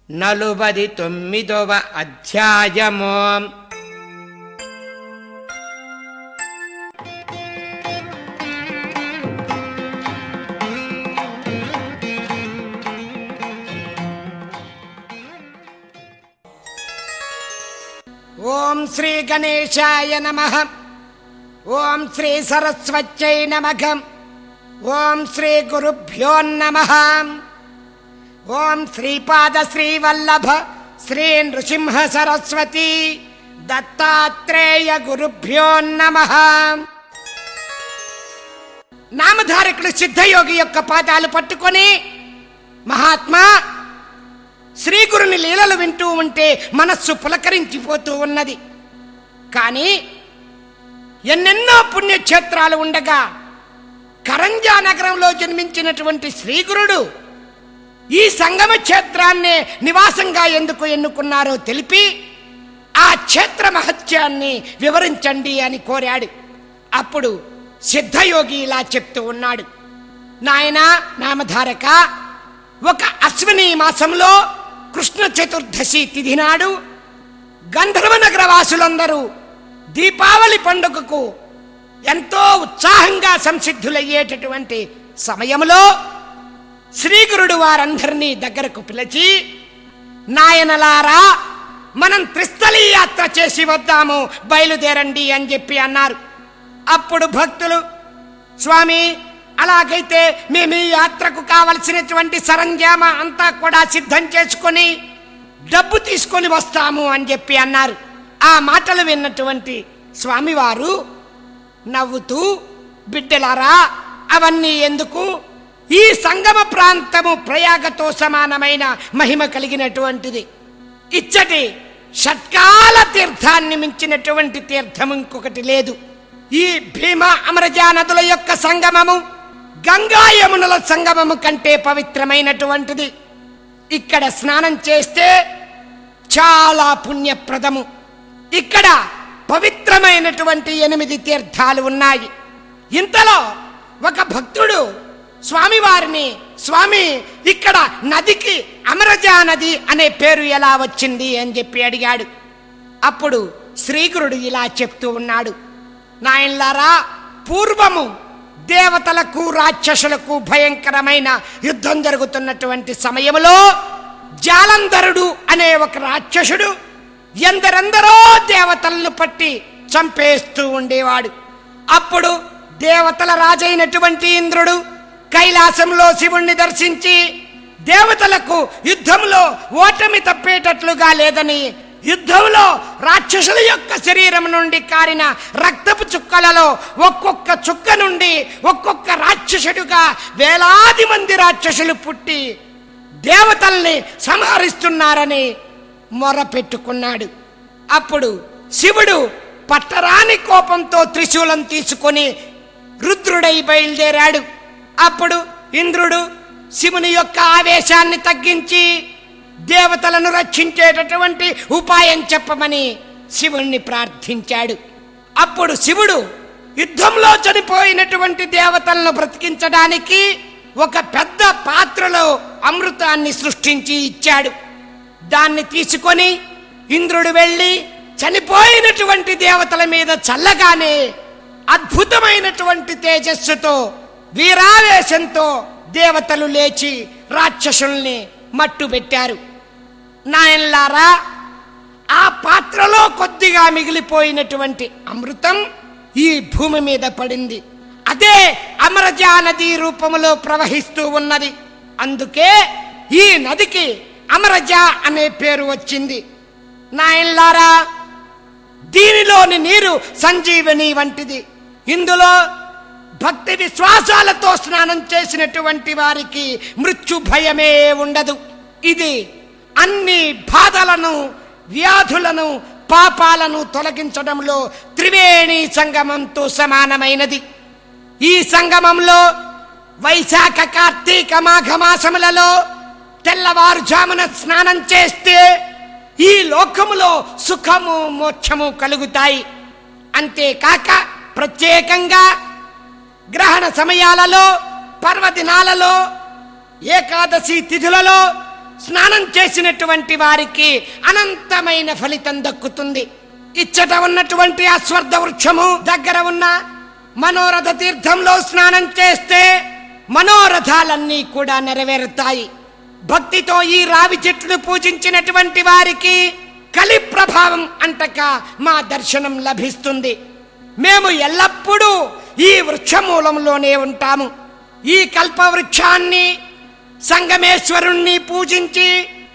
49వ అధ్యాయము. ఓం శ్రీ గణేశాయ నమః. ఓం శ్రీ సరస్వత్యై నమః. ఓం శ్రీ గురుభ్యో నమః. ఓం శ్రీపాద శ్రీవల్లభ శ్రీ నృసింహ సరస్వతి దత్తాత్రేయ గురుభ్యో నమః. నామధారకుడు సిద్ధయోగి యొక్క పాదాలు పట్టుకొని, మహాత్మా, శ్రీగురుని లీలలు వింటూ ఉంటే మనస్సు పులకరించిపోతూ ఉన్నది. కానీ ఎన్నెన్నో పుణ్యక్షేత్రాలు ఉండగా కరంజా నగరంలో జన్మించినటువంటి శ్రీగురుడు ఈ సంగమ క్షేత్రాన్నే నివాసంగా ఎందుకు ఎన్నుకున్నారో తెలిపి ఆ క్షేత్ర మహత్యాన్ని వివరించండి అని కోరాడు. అప్పుడు సిద్ధయోగి ఇలా చెప్తూ ఉన్నాడు. నాయనా నామధారక, ఒక అశ్విని మాసంలో కృష్ణ చతుర్దశి తిథి నాడు గంధర్వ నగర వాసులందరూ దీపావళి పండుగకు ఎంతో ఉత్సాహంగా సంసిద్ధులయ్యేటటువంటి సమయంలో శ్రీగురుడు వారందరినీ దగ్గరకు పిలిచి, నాయనలారా, మనం త్రిస్థలి యాత్ర చేసి వద్దాము, బయలుదేరండి అని చెప్పి అన్నారు. అప్పుడు భక్తులు, స్వామి, అలాగైతే మేము ఈ యాత్రకు కావలసినటువంటి సరంజామ అంతా కూడా సిద్ధం చేసుకొని డబ్బు తీసుకొని వస్తాము అని చెప్పి అన్నారు. ఆ మాటలు విన్నటువంటి స్వామివారు నవ్వుతూ, బిడ్డలారా, అవన్నీ ఎందుకు? ఈ సంగమ ప్రాంతము ప్రయాగతో సమానమైన మహిమ కలిగినటువంటిది. ఇచ్చటి షట్కాల తీర్థాన్ని మించినటువంటి తీర్థం ఇంకొకటి లేదు. ఈ భీమా అమరజా నదుల యొక్క సంగమము గంగా యమునల సంగమము కంటే పవిత్రమైనటువంటిది. ఇక్కడ స్నానం చేస్తే చాలా పుణ్యప్రదము. ఇక్కడ పవిత్రమైనటువంటి 8 తీర్థాలు ఉన్నాయి. ఇంతలో ఒక భక్తుడు స్వామివారిని, స్వామి, ఇక్కడ నదికి అమరజా నది అనే పేరు ఎలా వచ్చింది అని చెప్పి అడిగాడు. అప్పుడు శ్రీగురుడు ఇలా చెప్తూ ఉన్నాడు. నాయనలారా, పూర్వము దేవతలకు రాక్షసులకు భయంకరమైన యుద్ధం జరుగుతున్నటువంటి సమయంలో జాలంధరుడు అనే ఒక రాక్షసుడు ఎందరెందరో దేవతలను పట్టి చంపేస్తూ ఉండేవాడు. అప్పుడు దేవతల రాజైనటువంటి ఇంద్రుడు కైలాసంలో శివుణ్ణి దర్శించి దేవతలకు యుద్ధంలో ఓటమి తప్పేటట్లుగా లేదని, యుద్ధంలో రాక్షసుల యొక్క శరీరం నుండి కారిన రక్తపు చుక్కలలో ఒక్కొక్క చుక్క నుండి ఒక్కొక్క రాక్షసుడుగా వేలాది మంది రాక్షసులు పుట్టి దేవతల్ని సంహరిస్తున్నారని మొరపెట్టుకున్నాడు. అప్పుడు శివుడు పట్టరాని కోపంతో త్రిశూలం తీసుకొని రుద్రుడై బయలుదేరాడు. అప్పుడు ఇంద్రుడు శివుని యొక్క ఆవేశాన్ని తగ్గించి దేవతలను రక్షించేటటువంటి ఉపాయం చెప్పమని శివుణ్ణి ప్రార్థించాడు. అప్పుడు శివుడు యుద్ధంలో చనిపోయినటువంటి దేవతలను బ్రతికించడానికి ఒక పెద్ద పాత్రలో అమృతాన్ని సృష్టించి ఇచ్చాడు. దాన్ని తీసుకొని ఇంద్రుడు వెళ్ళి చనిపోయినటువంటి దేవతల మీద చల్లగానే అద్భుతమైనటువంటి తేజస్సుతో వీరావేశంతో దేవతలు లేచి రాక్షసుల్ని మట్టుబెట్టారు. నాయనలారా, ఆ పాత్రలో కొద్దిగా మిగిలిపోయినటువంటి అమృతం ఈ భూమి మీద పడింది. అదే అమరజా నది రూపంలో ప్రవహిస్తూ ఉన్నది. అందుకే ఈ నదికి అమరజా అనే పేరు వచ్చింది. నాయనలారా, దీనిలోని నీరు సంజీవని వంటిది. ఇందులో భక్తి విశ్వాసాలతో స్నానం చేసినటువంటి వారికి మృత్యు భయమే ఉండదు. ఇది అన్ని బాధలను, వ్యాధులను, పాపాలను తొలగించడంలో త్రివేణి సంగమంతో సమానమైనది. ఈ సంగమంలో వైశాఖ, కార్తీక, మాఘమాసములలో తెల్లవారుజామున స్నానం చేస్తే ఈ లోకములో సుఖము, మోక్షము కలుగుతాయి. అంతేకాక ప్రత్యేకంగా గ్రహణ సమయాలలో, పర్వదినాలలో, ఏకాదశి తిథులలో స్నానం చేసినటువంటి వారికి అనంతమైన ఫలితం దక్కుతుంది. ఇచ్చట ఉన్నటువంటి అశ్వత్థ వృక్షము దగ్గర ఉన్న మనోరథ తీర్థంలో స్నానం చేస్తే మనోరథాలన్నీ కూడా నెరవేరుతాయి. భక్తితో ఈ రావి చెట్టును పూజించినటువంటి వారికి కలి ప్రభావం అంటక మా దర్శనం లభిస్తుంది. మేము ఎల్లప్పుడూ ఈ వృక్షమూలంలోనే ఉంటాము. ఈ కల్పవృక్షాన్ని సంగమేశ్వరుణ్ణి పూజించి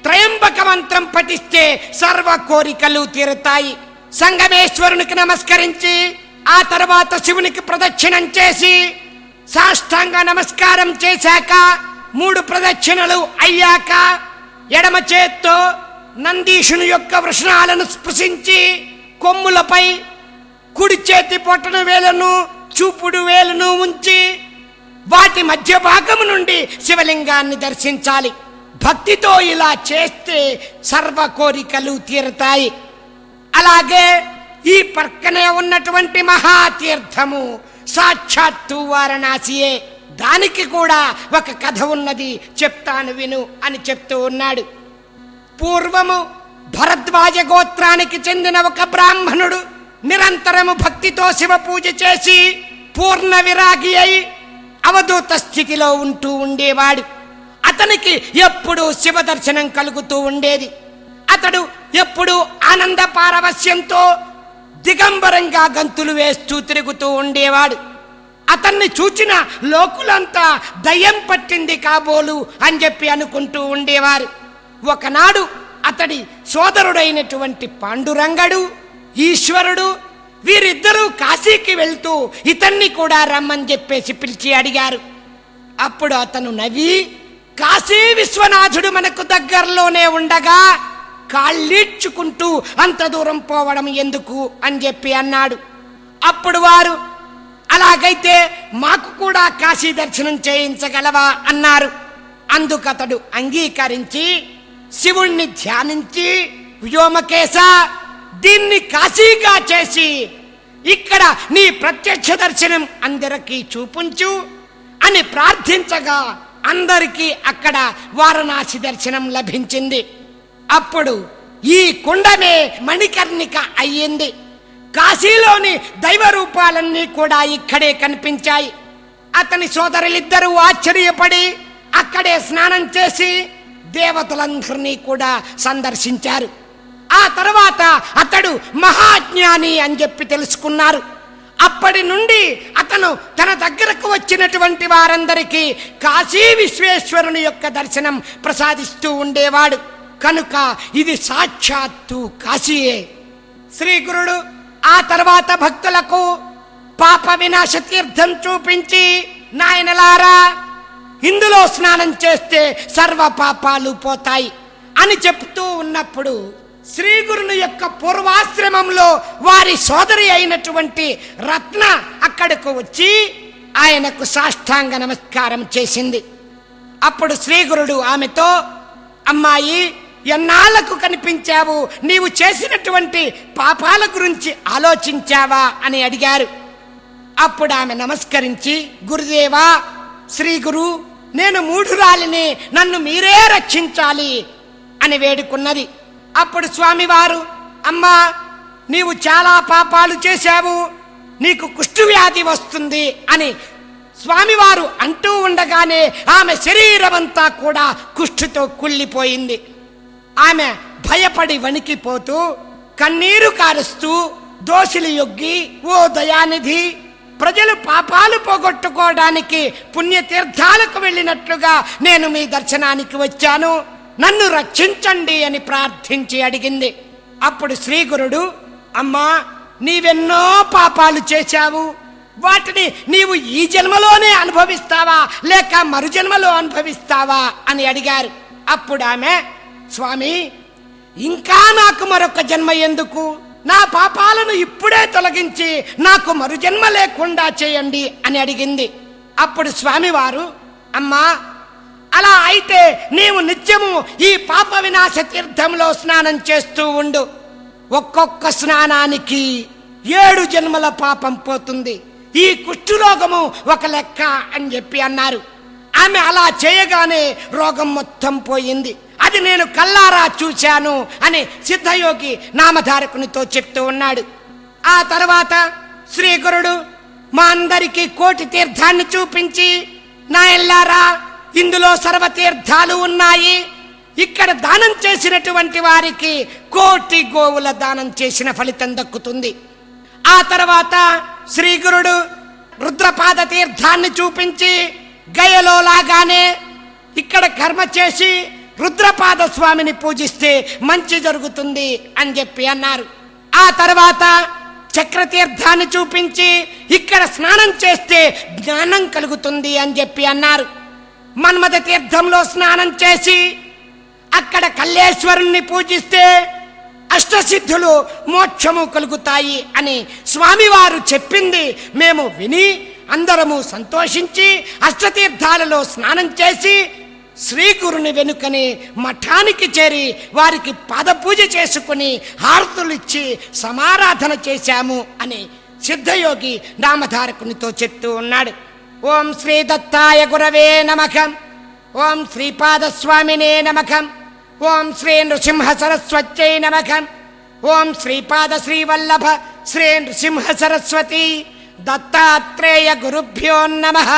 త్రయంబక మంత్రం పఠిస్తే సర్వ కోరికలు తీరుతాయి. సంగమేశ్వరునికి నమస్కరించి ఆ తర్వాత శివునికి ప్రదక్షిణం చేసి సాష్టాంగ నమస్కారం చేశాక 3 ప్రదక్షిణలు అయ్యాక ఎడమ చేత్తో నందీశుని యొక్క వృషణాలను స్పృశించి కొమ్ములపై కుడి చేతి పొట్టను వేలును చూపుడు వేలును ఉంచి వాటి మధ్య భాగము నుండి శివలింగాన్ని దర్శించాలి. భక్తితో ఇలా చేస్తే సర్వ కోరికలు తీరుతాయి. అలాగే ఈ పక్కనే ఉన్నటువంటి మహాతీర్థము సాక్షాత్తు వారణాసియే. దానికి కూడా ఒక కథ ఉన్నది, చెప్తాను విను అని చెప్తూ ఉన్నాడు. పూర్వము భరద్వాజ గోత్రానికి చెందిన ఒక బ్రాహ్మణుడు నిరంతరము భక్తితో శివ పూజ చేసి పూర్ణ విరాగి అయి అవధూత స్థితిలో ఉంటూ ఉండేవాడు. అతనికి ఎప్పుడూ శివ దర్శనం కలుగుతూ ఉండేది. అతడు ఎప్పుడూ ఆనంద పారవస్యంతో దిగంబరంగా గంతులు వేస్తూ తిరుగుతూ ఉండేవాడు. అతన్ని చూచిన లోకులంతా దయ్యం పట్టింది కాబోలు అని చెప్పి అనుకుంటూ ఉండేవారు. ఒకనాడు అతడి సోదరుడైనటువంటి పాండురంగడు, ఈశ్వరుడు వీరిద్దరూ కాశీకి వెళ్తూ ఇతన్ని కూడా రమ్మని చెప్పేసి పిలిచి అడిగారు. అప్పుడు అతను నవ్వి, కాశీ విశ్వనాథుడు మనకు దగ్గరలోనే ఉండగా కాళ్ళీడ్చుకుంటూ అంత దూరం పోవడం ఎందుకు అని చెప్పి అన్నాడు. అప్పుడు వారు, అలాగైతే మాకు కూడా కాశీ దర్శనం చేయించగలవా అన్నారు. అందుకతడు అంగీకరించి శివుణ్ణి ధ్యానించి, వ్యోమకేశ దీన్ని కాశీగా చేసి ఇక్కడ నీ ప్రత్యక్ష దర్శనం అందరికీ చూపించు అని ప్రార్థించగా అందరికీ అక్కడ వారణాసి దర్శనం లభించింది. అప్పుడు ఈ కుండమే మణికర్ణిక అయ్యింది. కాశీలోని దైవ రూపాలన్నీ కూడా ఇక్కడే కనిపించాయి. అతని సోదరులిద్దరూ ఆశ్చర్యపడి అక్కడే స్నానం చేసి దేవతలందరినీ కూడా సందర్శించారు. ఆ తర్వాత అతడు మహాజ్ఞాని అని చెప్పి తెలుసుకున్నారు. అప్పటి నుండి అతను తన దగ్గరకు వచ్చినటువంటి వారందరికీ కాశీ విశ్వేశ్వరుని యొక్క దర్శనం ప్రసాదిస్తూ ఉండేవాడు. కనుక ఇది సాక్షాత్తు కాశీయే. శ్రీ గురుడు ఆ తర్వాత భక్తులకు పాప వినాశ తీర్థం చూపించి, నాయనలారా ఇందులో స్నానం చేస్తే సర్వ పాపాలు పోతాయి అని చెప్తూ ఉన్నప్పుడు శ్రీ గురుని యొక్క పూర్వాశ్రమంలో వారి సోదరి అయినటువంటి రత్న అక్కడకు వచ్చి ఆయనకు సాష్టాంగ నమస్కారం చేసింది. అప్పుడు శ్రీ గురుడు ఆమెతో, అమ్మాయి ఎన్నాళ్లకు కనిపించావు, నీవు చేసినటువంటి పాపాల గురించి ఆలోచించావా అని అడిగారు. అప్పుడు ఆమె నమస్కరించి, గురుదేవా, శ్రీ గురు, నేను మూఢురాలిని, నన్ను మీరే రక్షించాలి అని వేడుకున్నది. అప్పుడు స్వామివారు, అమ్మా నీవు చాలా పాపాలు చేశావు, నీకు కుష్ఠవ్యాధి వస్తుంది అని స్వామివారు అంటూ ఉండగానే ఆమె శరీరమంతా కూడా కుష్ఠుతో కుళ్ళిపోయింది. ఆమె భయపడి వణికిపోతూ కన్నీరు కారుస్తూ దోషులు యొగ్గి, ఓ దయానిధి, ప్రజలు పాపాలు పోగొట్టుకోవడానికి పుణ్యతీర్థాలకు వెళ్ళినట్లుగా నేను మీ దర్శనానికి వచ్చాను, నన్ను రక్షించండి అని ప్రార్థించి అడిగింది. అప్పుడు శ్రీ గురుడు, అమ్మా నీవెన్నో పాపాలు చేశావు, వాటిని నీవు ఈ జన్మలోనే అనుభవిస్తావా లేక మరు జన్మలో అనుభవిస్తావా అని అడిగారు. అప్పుడు ఆమె, స్వామి ఇంకా నాకు మరొక జన్మ ఎందుకు, నా పాపాలను ఇప్పుడే తొలగించి నాకు మరు జన్మ లేకుండా చేయండి అని అడిగింది. అప్పుడు స్వామివారు, అమ్మా అలా అయితే నీవు నిత్యము ఈ పాప వినాశ తీర్థంలో స్నానం చేస్తూ ఉండు, ఒక్కొక్క స్నానానికి 7 జన్మల పాపం పోతుంది, ఈ కుష్ఠరోగము ఒక లెక్క అని చెప్పి అన్నారు. ఆమె అలా చేయగానే రోగం మొత్తం పోయింది. అది నేను కల్లారా చూశాను అని సిద్ధయోగి నామధారకునితో చెప్తూ ఉన్నాడు. ఆ తర్వాత శ్రీగురుడు మా అందరికీ కోటి తీర్థాన్ని చూపించి, నాయల్లారా ఇందులో సర్వతీర్థాలు ఉన్నాయి, ఇక్కడ దానం చేసినటువంటి వారికి కోటి గోవుల దానం చేసిన ఫలితం దక్కుతుంది. ఆ తర్వాత శ్రీగురుడు రుద్రపాద తీర్థాన్ని చూపించి, గయలో లాగానే ఇక్కడ కర్మ చేసి రుద్రపాద స్వామిని పూజిస్తే మంచి జరుగుతుంది అని చెప్పి అన్నారు. ఆ తర్వాత చక్రతీర్థాన్ని చూపించి, ఇక్కడ స్నానం చేస్తే జ్ఞానం కలుగుతుంది అని చెప్పి అన్నారు. మన్మథ తీర్థంలో స్నానం చేసి అక్కడ కల్లేశ్వరుణ్ణి పూజిస్తే అష్టసిద్ధులు మోక్షము కలుగుతాయి అని స్వామివారు చెప్పింది మేము విని అందరము సంతోషించి అష్టతీర్థాలలో స్నానం చేసి శ్రీగురుని వెనుకని మఠానికి చేరి వారికి పాదపూజ చేసుకుని హారతులిచ్చి సమారాధన చేశాము అని సిద్ధయోగి నామధారకునితో చెప్తూ ఉన్నాడు. ఓం శ్రీ దత్తాయ గురవే నమః. ఓం శ్రీపాదస్వామినే నమః. ఓం శ్రీ నృసింహ సరస్వత్యై నమః. ఓం శ్రీపాద శ్రీవల్లభ శ్రీ నృసింహ సరస్వతి దత్తాత్రేయ గురుభ్యో నమః.